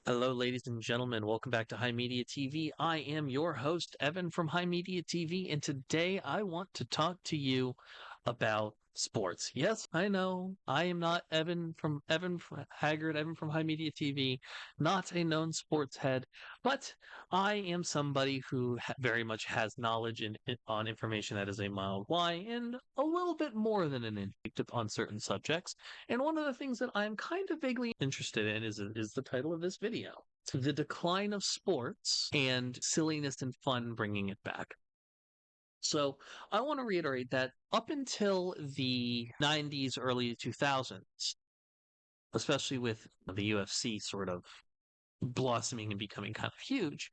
Hello, ladies and gentlemen. Welcome back to HIMediaTV. I am your host, Evan from HIMediaTV, and today I want to talk to you about sports. Yes, I know I am not Haggard, Evan from HIMediaTV, not a known sports head, but I am somebody who very much has knowledge on information that is a mile wide and a little bit more than an inch on certain subjects. And one of the things that I'm kind of vaguely interested in is the title of this video: The Decline of Sports and Silliness and Fun Bringing It Back. So I want to reiterate that up until the 90s, early 2000s, especially with the UFC sort of blossoming and becoming kind of huge,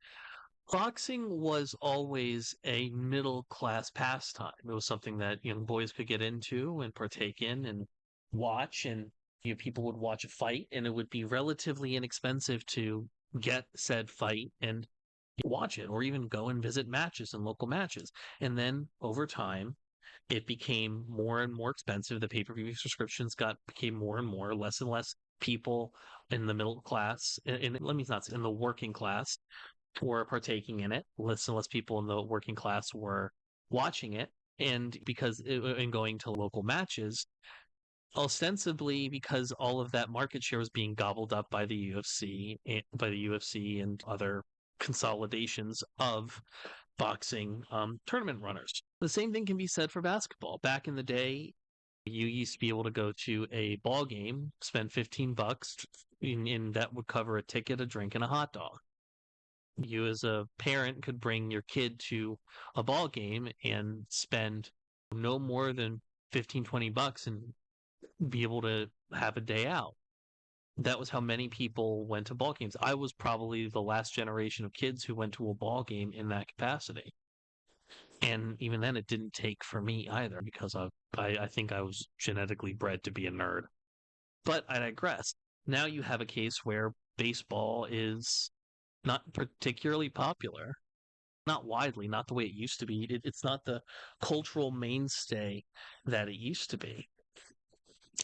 boxing was always a middle class pastime. It was something that young boys could get into and partake in and watch, and people would watch a fight, and it would be relatively inexpensive to get said fight and watch it, or even go and visit matches and local matches. And then over time, it became more and more expensive. The pay-per-view subscriptions became more and more, less and less people in the middle class, let me not say in the working class, were partaking in it. Less and less people in the working class were watching it, and and going to local matches, ostensibly because all of that market share was being gobbled up by the UFC and other consolidations of boxing tournament runners. The same thing can be said for basketball. Back in the day, you used to be able to go to a ball game, spend $15, and that would cover a ticket, a drink, and a hot dog. You as a parent could bring your kid to a ball game and spend no more than 15, $20 and be able to have a day out. That was how many people went to ball games. I was probably the last generation of kids who went to a ball game in that capacity. And even then, it didn't take for me either, because I think I was genetically bred to be a nerd. But I digress. Now you have a case where baseball is not particularly popular, not widely, not the way it used to be. It's not the cultural mainstay that it used to be.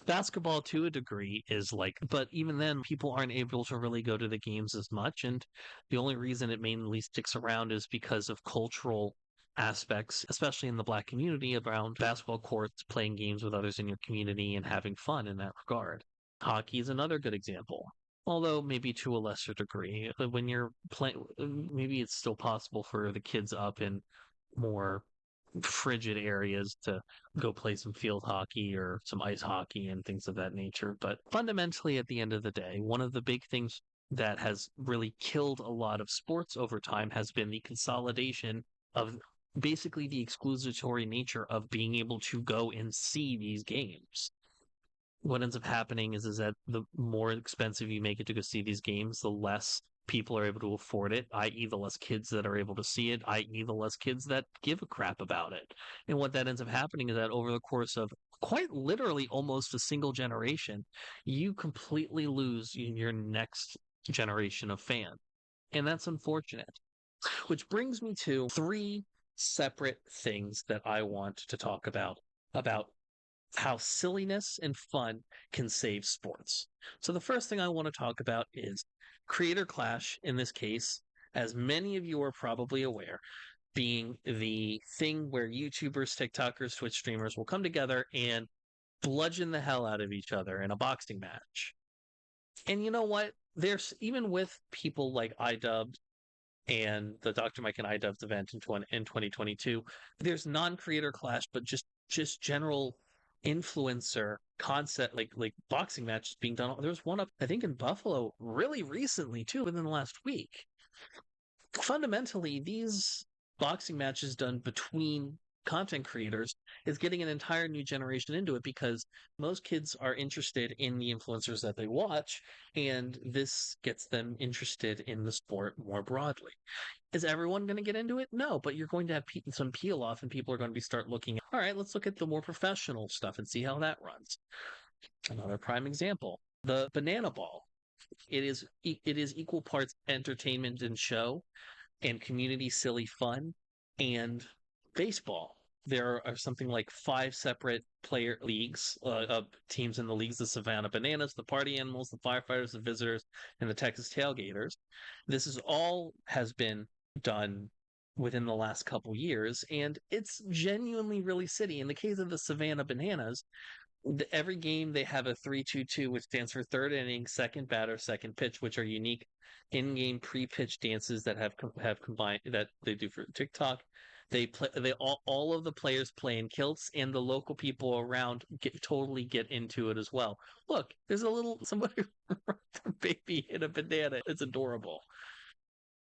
Basketball, to a degree, is like, but even then, people aren't able to really go to the games as much. And the only reason it mainly sticks around is because of cultural aspects, especially in the Black community, around basketball courts, playing games with others in your community, and having fun in that regard. Hockey is another good example, although maybe to a lesser degree. When you're playing, maybe it's still possible for the kids up in more frigid areas to go play some field hockey or some ice hockey and things of that nature. But fundamentally, at the end of the day, one of the big things that has really killed a lot of sports over time has been the consolidation of basically the exclusatory nature of being able to go and see these games. What ends up happening is that the more expensive you make it to go see these games, the less people are able to afford it, i.e., the less kids that are able to see it, i.e., the less kids that give a crap about it. And what that ends up happening is that over the course of quite literally almost a single generation, you completely lose your next generation of fan. And that's unfortunate. Which brings me to three separate things that I want to talk about how silliness and fun can save sports. So the first thing I want to talk about is creator clash, in this case, as many of you are probably aware, being the thing where YouTubers, TikTokers, Twitch streamers will come together and bludgeon the hell out of each other in a boxing match. And you know what? There's even with people like iDubbed and the Dr. Mike and iDubbed event in 2022, there's non-creator clash, but just general influencer concept, like boxing matches being done. There's one up, I think, in Buffalo really recently too, within the last week. Fundamentally, these boxing matches done between content creators is getting an entire new generation into it, because most kids are interested in the influencers that they watch, and this gets them interested in the sport more broadly. Is everyone going to get into it? No, but you're going to have some peel off, and people are going to be start looking at, all right, let's look at the more professional stuff and see how that runs. Another prime example, the banana ball. It is equal parts entertainment and show and community silly fun and baseball. there are something like 5 separate player leagues, teams in the leagues: the Savannah Bananas, the Party Animals, the Firefighters, the Visitors, and the Texas Tailgaters. This is all has been done within the last couple years, and it's genuinely really city. In the case of the Savannah Bananas, every game they have a 3-2-2, which stands for third inning, second batter, second pitch, which are unique in-game pre-pitch dances that have combined that they do for TikTok. They play. They all of the players play in kilts, and the local people around totally get into it as well. Look, there's a little somebody baby in a banana. It's adorable.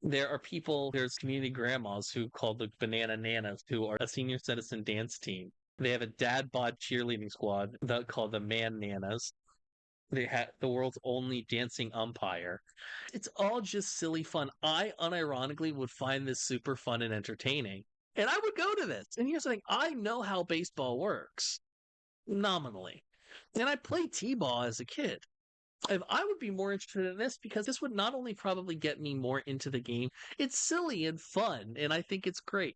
There's community grandmas who call the Banana Nanas, who are a senior citizen dance team. They have a dad bod cheerleading squad that called the Man Nanas. They had the world's only dancing umpire. It's all just silly fun. I unironically would find this super fun and entertaining. And I would go to this. And here's the thing, I know how baseball works nominally. And I played T-ball as a kid. I would be more interested in this because this would not only probably get me more into the game, it's silly and fun, and I think it's great.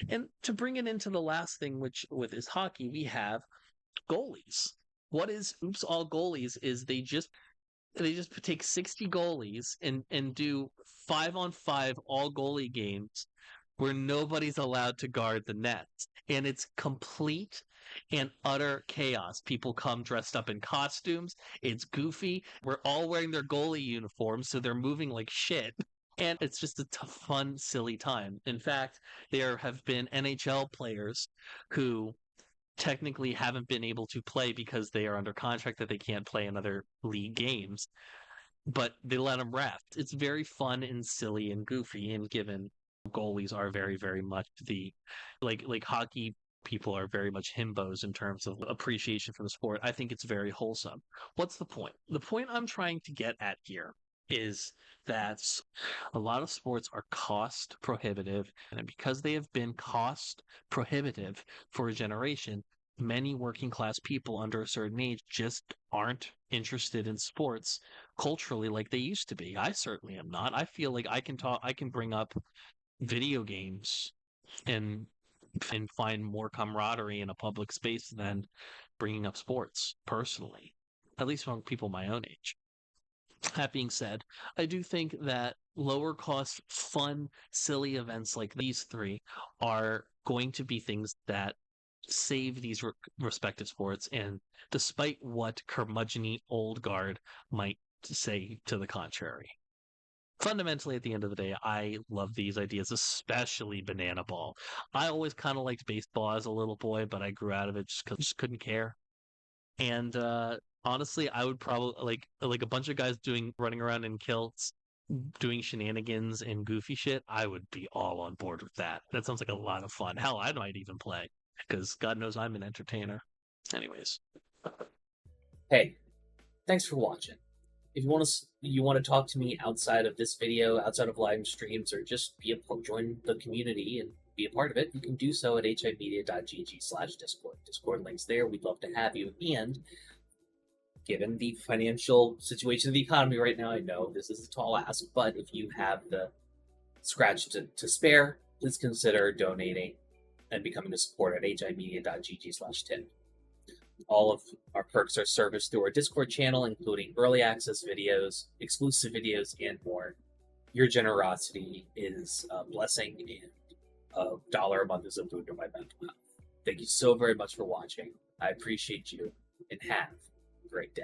And to bring it into the last thing, which with is hockey, we have goalies. What is Oops All Goalies is they just take 60 goalies and do 5-on-5 all goalie games where nobody's allowed to guard the net. And it's complete and utter chaos. People come dressed up in costumes. It's goofy. We're all wearing their goalie uniforms, so they're moving like shit. And it's just a fun, silly time. In fact, there have been NHL players who technically haven't been able to play because they are under contract that they can't play in other league games, but they let them ref. It's very fun and silly and goofy, and given goalies are very, very much like hockey people are very much himbos in terms of appreciation for the sport. I think it's very wholesome. What's the point? The point I'm trying to get at here is that a lot of sports are cost prohibitive, and because they have been cost prohibitive for a generation, many working class people under a certain age just aren't interested in sports culturally like they used to be. I certainly am not. I feel like I can bring up video games and find more camaraderie in a public space than bringing up sports personally, at least among people my own age. That being said, I do think that lower cost, fun, silly events like these three are going to be things that save these respective sports, and despite what curmudgeon old guard might say to the contrary. Fundamentally, at the end of the day, I love these ideas, especially banana ball. I always kind of liked baseball as a little boy, but I grew out of it just because I just couldn't care. And honestly, I would probably like a bunch of guys running around in kilts, doing shenanigans and goofy shit. I would be all on board with that. That sounds like a lot of fun. Hell, I might even play because God knows I'm an entertainer. Anyways, hey, thanks for watching. If you want to talk to me outside of this video, outside of live streams, or just join the community and be a part of it, you can do so at HIMedia.gg/Discord. Discord links there. We'd love to have you. And given the financial situation of the economy right now, I know this is a tall ask, but if you have the scratch to spare, please consider donating and becoming a supporter at HIMedia.gg/Tim. All of our perks are serviced through our Discord channel, including early access videos, exclusive videos, and more. Your generosity is a blessing, and $1 a month is a boon to my mental health. Thank you so very much for watching. I appreciate you, and have a great day.